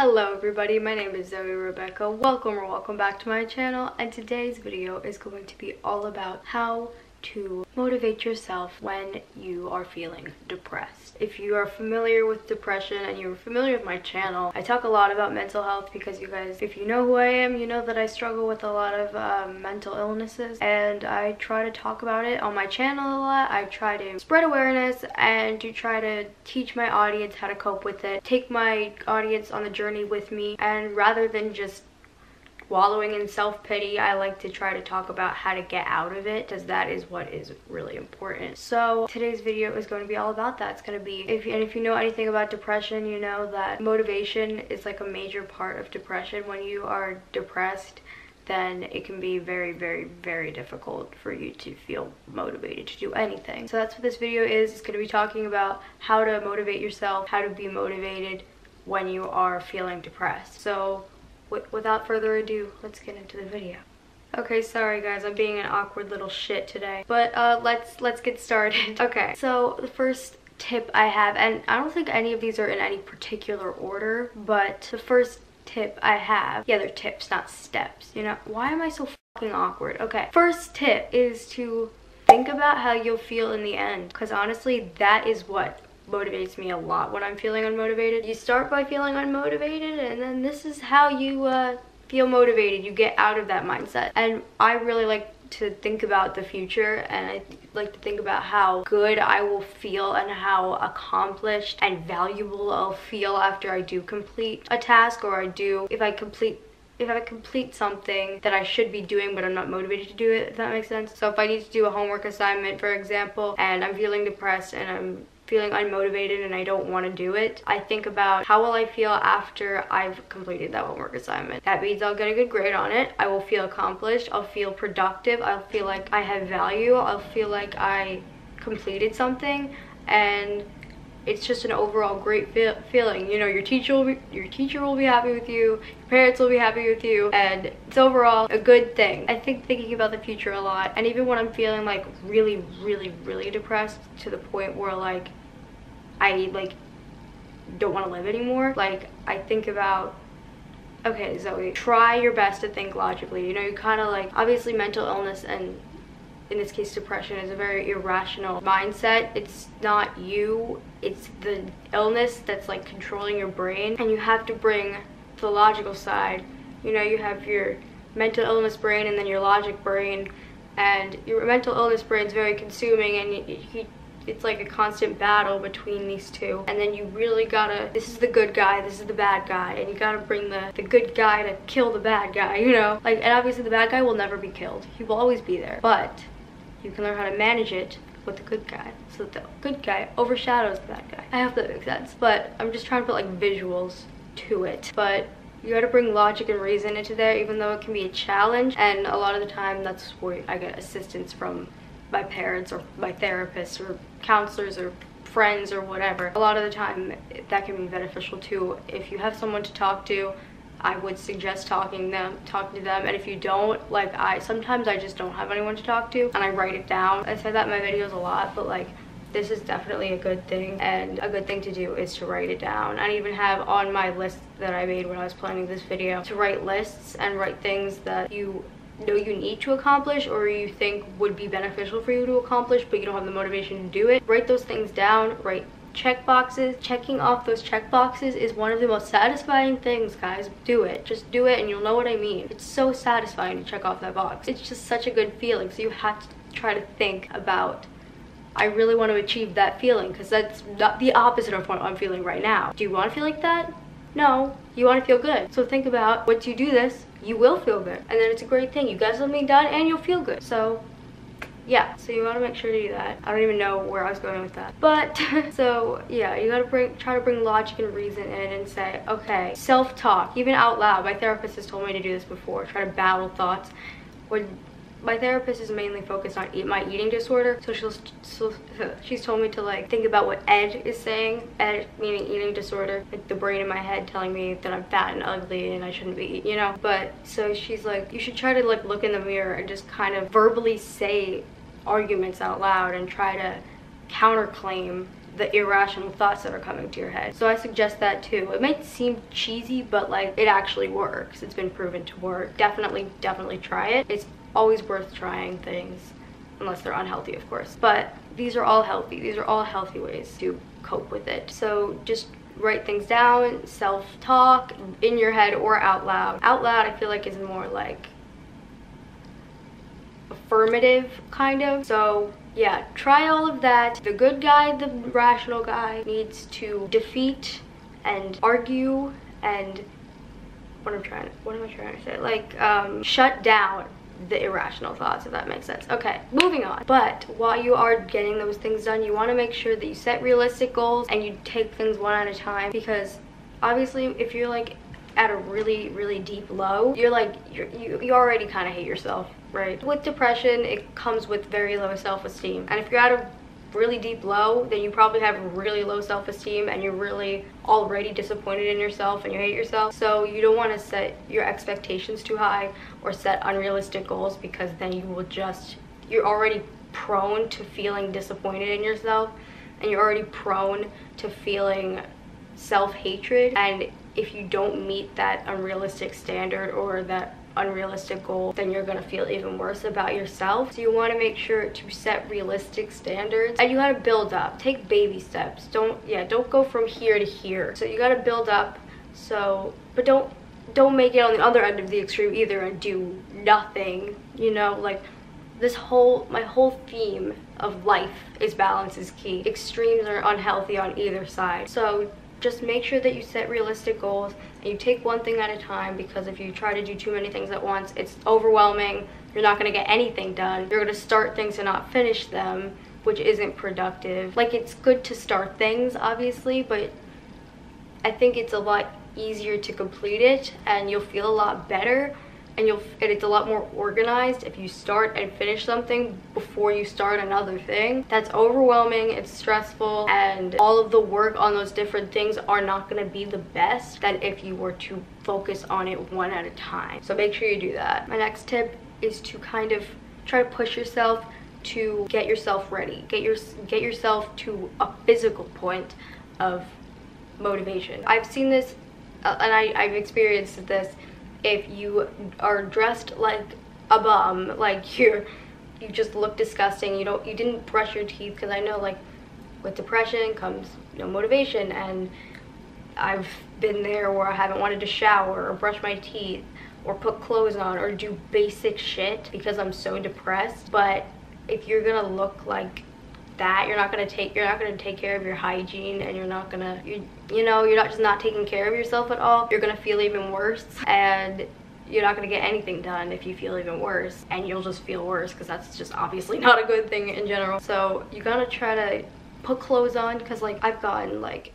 Hello everybody, my name is Zoe Rebekah. Welcome back to my channel, and today's video is going to be all about how to motivate yourself when you are feeling depressed. If you are familiar with depression and you're familiar with my channel, I talk a lot about mental health because you guys, if you know who I am, you know that I struggle with a lot of mental illnesses, and I try to talk about it on my channel a lot. I try to spread awareness and to try to teach my audience how to cope with it, take my audience on the journey with me, and rather than just wallowing in self-pity, I like to try to talk about how to get out of it, because that is what is really important. So today's video is going to be all about that. It's going to be, if you know anything about depression, you know that motivation is like a major part of depression. When you are depressed, then it can be very difficult for you to feel motivated to do anything. So that's what this video is. It's going to be talking about how to motivate yourself, how to be motivated when you are feeling depressed. So without further ado, let's get into the video. Okay, sorry guys, I'm being an awkward little shit today, but let's get started. Okay, so the first tip I have, and I don't think any of these are in any particular order, but the first tip I have, yeah, they're tips, not steps. You know, why am I so fucking awkward? Okay, first tip is to think about how you'll feel in the end, because honestly, that is what motivates me a lot when I'm feeling unmotivated. You start by feeling unmotivated, and then this is how you feel motivated. You get out of that mindset. And I really like to think about the future, and I like to think about how good I will feel and how accomplished and valuable I'll feel after I do complete a task, or if I complete something that I should be doing but I'm not motivated to do it, if that makes sense. So if I need to do a homework assignment, for example, and I'm feeling depressed and I'm feeling unmotivated and I don't want to do it, I think about how will I feel after I've completed that homework assignment. That means I'll get a good grade on it, I will feel accomplished, I'll feel productive, I'll feel like I have value, I'll feel like I completed something, and it's just an overall great feeling. You know, your teacher will be happy with you, your parents will be happy with you, and it's overall a good thing. I think thinking about the future a lot, and even when I'm feeling like really depressed to the point where like I like don't want to live anymore, like I think about, okay, Zoe, try your best to think logically. You know, you kind of like, obviously mental illness, and in this case depression, is a very irrational mindset. It's not you, it's the illness that's like controlling your brain, and you have to bring the logical side. You know, you have your mental illness brain and then your logic brain, and your mental illness brain is very consuming, and it's like a constant battle between these two. And then you really gotta, this is the good guy, this is the bad guy, and you gotta bring the good guy to kill the bad guy, you know? Like, and obviously the bad guy will never be killed, he will always be there, but you can learn how to manage it with the good guy, so that the good guy overshadows the bad guy. I hope that makes sense, but I'm just trying to put like visuals to it. But you gotta bring logic and reason into there, even though it can be a challenge, and a lot of the time that's where I get assistance from my parents or my therapists or counselors or friends or whatever. A lot of the time that can be beneficial too. If you have someone to talk to, I would suggest talking to them, and if you don't, like sometimes I just don't have anyone to talk to, and I write it down. I say that in my videos a lot, but like this is definitely a good thing, and a good thing to do is to write it down. I even have on my list that I made when I was planning this video to write lists and write things that you know you need to accomplish, or you think would be beneficial for you to accomplish but you don't have the motivation to do it. Write those things down, write check boxes. Checking off those check boxes is one of the most satisfying things, guys. Do it, just do it, and you'll know what I mean. It's so satisfying to check off that box. It's just such a good feeling. So you have to try to think about, I really want to achieve that feeling, because that's not the opposite of what I'm feeling right now. Do you want to feel like that? No, you want to feel good. So think about, once you do this, you will feel good, and then it's a great thing. You get something done and you'll feel good. So yeah, so you want to make sure to do that. I don't even know where I was going with that, but so yeah, you gotta try to bring logic and reason in and say, okay, self-talk, even out loud. My therapist has told me to do this before, try to battle thoughts. When my therapist is mainly focused on my eating disorder, so she's told me to like think about what Ed is saying. Ed meaning eating disorder, like the brain in my head telling me that I'm fat and ugly and I shouldn't be, you know. But so she's like, you should try to like look in the mirror and just kind of verbally say arguments out loud and try to counterclaim the irrational thoughts that are coming to your head. So I suggest that too. It might seem cheesy, but like it actually works. It's been proven to work. Definitely try it. It's always worth trying things, unless they're unhealthy, of course. But these are all healthy. These are all healthy ways to cope with it. So just write things down, self-talk in your head or out loud. Out loud, I feel like is more like affirmative, kind of. So yeah, try all of that. The good guy, the rational guy, needs to defeat and argue and what am I trying to say? Like shut down the irrational thoughts, if that makes sense. Okay, moving on. But while you are getting those things done, you want to make sure that you set realistic goals and you take things one at a time, because obviously if you're like at a really deep low, you're like you already kind of hate yourself, right? With depression, it comes with very low self-esteem, and if you're at a really deep low, then you probably have really low self-esteem and you're really already disappointed in yourself and you hate yourself. So you don't want to set your expectations too high or set unrealistic goals, because then you're already prone to feeling disappointed in yourself, and you're already prone to feeling self-hatred. And if you don't meet that unrealistic standard or that unrealistic goal, then you're gonna feel even worse about yourself. So you want to make sure to set realistic standards, and you gotta build up. Take baby steps. Don't go from here to here. So you gotta build up. So, but don't make it on the other end of the extreme either and do nothing. You know, like my whole theme of life is balance is key. Extremes are unhealthy on either side. So just make sure that you set realistic goals and you take one thing at a time, because if you try to do too many things at once, it's overwhelming. You're not going to get anything done. You're going to start things and not finish them, which isn't productive. Like, it's good to start things, obviously, but I think it's a lot easier to complete it, and you'll feel a lot better, and it's a lot more organized if you start and finish something before you start another thing. That's overwhelming, it's stressful, and all of the work on those different things are not going to be the best than if you were to focus on it one at a time. So make sure you do that. My next tip is to kind of try to push yourself to get yourself ready. Get yourself to a physical point of motivation. I've seen this and I've experienced this. If you are dressed like a bum, like you just look disgusting, you didn't brush your teeth, because I know, like, with depression comes, motivation, and I've been there where I haven't wanted to shower or brush my teeth or put clothes on or do basic shit because I'm so depressed. But if you're gonna look like that, you're not gonna take care of your hygiene, and you're not just not taking care of yourself at all. You're gonna feel even worse, and you're not gonna get anything done if you feel even worse, and you'll just feel worse, because that's just obviously not a good thing in general. So you gotta try to put clothes on, because like I've gotten like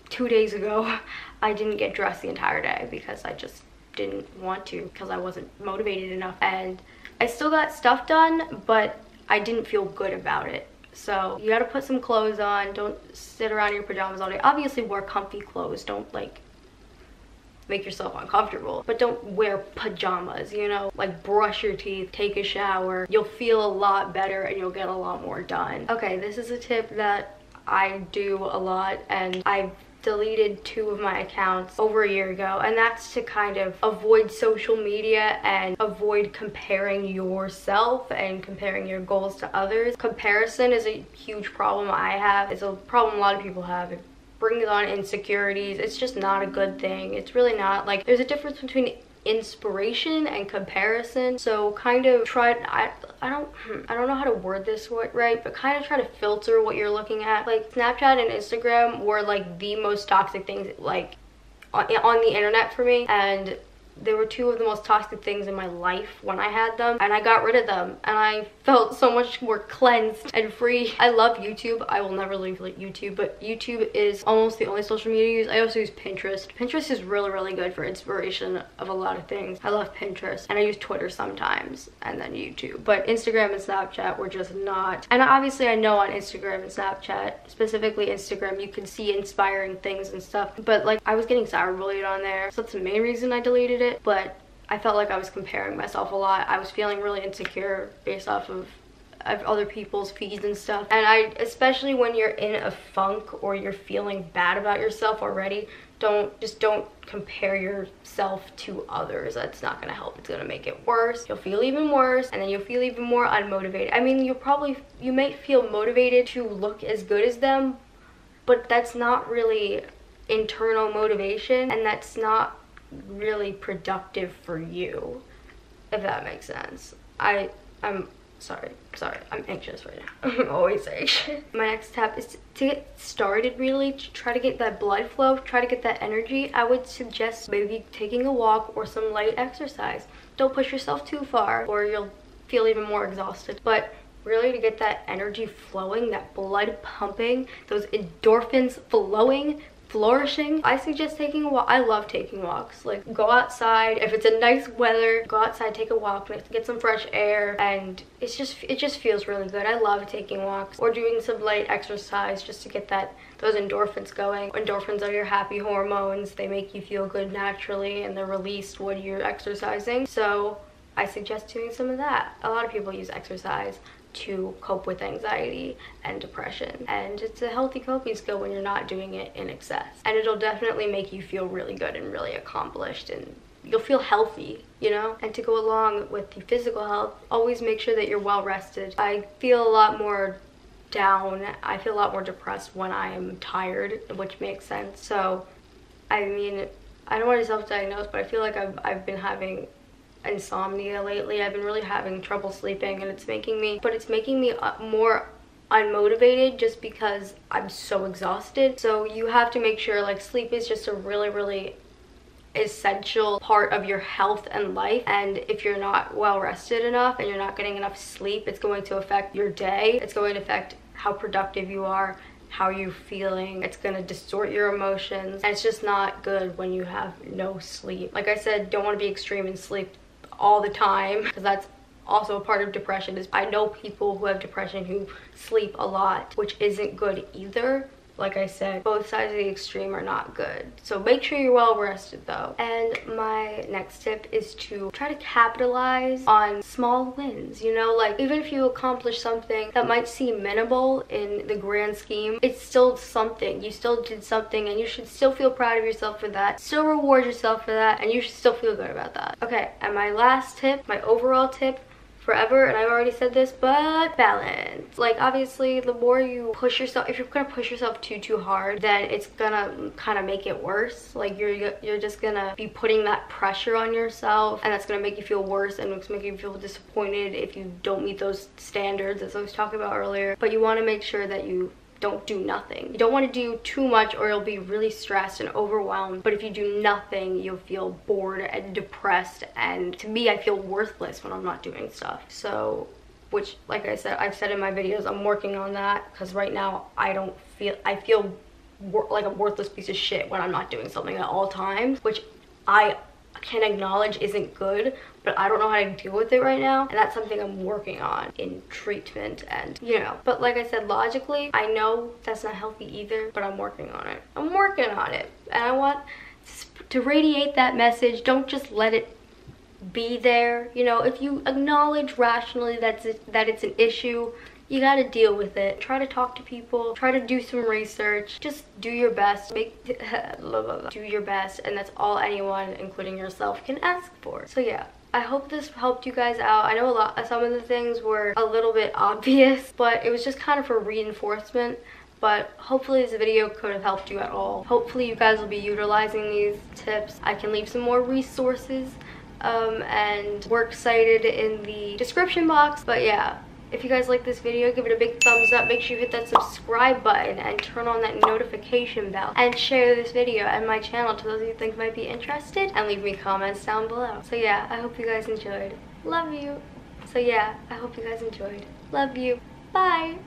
2 days ago I didn't get dressed the entire day because I just didn't want to, because I wasn't motivated enough, and I still got stuff done, but I didn't feel good about it. So you gotta put some clothes on. Don't sit around in your pajamas all day. Obviously wear comfy clothes. Don't like make yourself uncomfortable, but don't wear pajamas, like brush your teeth, take a shower. You'll feel a lot better and you'll get a lot more done. Okay, this is a tip that I do a lot, and I've deleted 2 of my accounts over a year ago, and that's to kind of avoid social media and avoid comparing yourself and comparing your goals to others. Comparison is a huge problem I have. It's a problem a lot of people have. It brings on insecurities. It's just not a good thing. It's really not. Like, there's a difference between inspiration and comparison. So kind of try, I don't know how to word this right, but kind of try to filter what you're looking at. Like, Snapchat and Instagram were like the most toxic things like on the internet for me, and they were 2 of the most toxic things in my life when I had them, and I got rid of them, and I felt so much more cleansed and free. I love YouTube. I will never leave YouTube, but YouTube is almost the only social media I use. I also use Pinterest. Pinterest is really good for inspiration of a lot of things. I love Pinterest, and I use Twitter sometimes, and then YouTube. But Instagram and Snapchat were just not. And obviously I know on Instagram and Snapchat, specifically Instagram, you can see inspiring things and stuff, but like I was getting cyberbullied on there, so that's the main reason I deleted it. But I felt like I was comparing myself a lot. I was feeling really insecure based off of other people's feeds and stuff. And especially when you're in a funk or you're feeling bad about yourself already, don't compare yourself to others. That's not gonna help. It's gonna make it worse. You'll feel even worse, and then you'll feel even more unmotivated. I mean, you may feel motivated to look as good as them, but that's not really internal motivation, and that's not really productive for you, if that makes sense. I'm sorry, I'm anxious right now. I'm always anxious. My next step is to get started, really, to try to get that blood flow, try to get that energy. I would suggest maybe taking a walk or some light exercise. Don't push yourself too far or you'll feel even more exhausted. But really, to get that energy flowing, that blood pumping, those endorphins flowing, flourishing, I suggest taking a walk. I love taking walks. Like, go outside. If it's a nice weather, go outside, take a walk, get some fresh air, and it just feels really good. I love taking walks or doing some light exercise just to get those endorphins going. Endorphins are your happy hormones. They make you feel good naturally, and they're released when you're exercising. So I suggest doing some of that. A lot of people use exercise to cope with anxiety and depression, and it's a healthy coping skill when you're not doing it in excess, and it'll definitely make you feel really good and really accomplished, and you'll feel healthy, you know. And to go along with the physical health, always make sure that you're well rested. I feel a lot more down, I feel a lot more depressed when I am tired, which makes sense. So I mean, I don't want to self-diagnose, but I feel like I've been having insomnia lately. I've been really having trouble sleeping, and it's making me more unmotivated just because I'm so exhausted. So you have to make sure, like, sleep is just a really essential part of your health and life, and if you're not well rested enough and you're not getting enough sleep, it's going to affect your day. It's going to affect how productive you are, how you're feeling. It's gonna distort your emotions, and it's just not good when you have no sleep. Like I said, don't want to be extreme in sleep all the time, because that's also a part of depression. Is I know people who have depression who sleep a lot, which isn't good either. Like I said, both sides of the extreme are not good. So make sure you're well rested though. And my next tip is to try to capitalize on small wins. You know, like, even if you accomplish something that might seem minimal in the grand scheme, it's still something. You still did something, and you should still feel proud of yourself for that. Still reward yourself for that, and you should still feel good about that. Okay, and my last tip, my overall tip, forever, and I've already said this, but balance. Like, obviously, the more you push yourself, if you're gonna push yourself too hard, then it's gonna kind of make it worse. Like, you're just gonna be putting that pressure on yourself, and that's gonna make you feel worse, and it's gonna make you feel disappointed if you don't meet those standards, as I was talking about earlier. But you want to make sure that you don't do nothing. You don't want to do too much, or you'll be really stressed and overwhelmed. But if you do nothing, you'll feel bored and depressed, and to me, I feel worthless when I'm not doing stuff. So, which, like I said, I've said in my videos, I'm working on that, because right now I feel like a worthless piece of shit when I'm not doing something at all times, which I can acknowledge isn't good, but I don't know how to deal with it right now, and that's something I'm working on in treatment. And, you know, but like I said, logically, I know that's not healthy either, but I'm working on it. I'm working on it, and I want to radiate that message. Don't just let it be there. You know, if you acknowledge rationally that it's an issue, you gotta deal with it. Try to talk to people, try to do some research, just do your best, do your best, and that's all anyone, including yourself, can ask for. So yeah, I hope this helped you guys out. I know some of the things were a little bit obvious, but it was just kind of for reinforcement. But hopefully this video could have helped you at all. Hopefully you guys will be utilizing these tips. I can leave some more resources and works cited in the description box. But yeah, if you guys like this video, give it a big thumbs up. Make sure you hit that subscribe button and turn on that notification bell, and share this video and my channel to those you think might be interested, and leave me comments down below. So yeah, I hope you guys enjoyed. Love you. So yeah, I hope you guys enjoyed. Love you. Bye.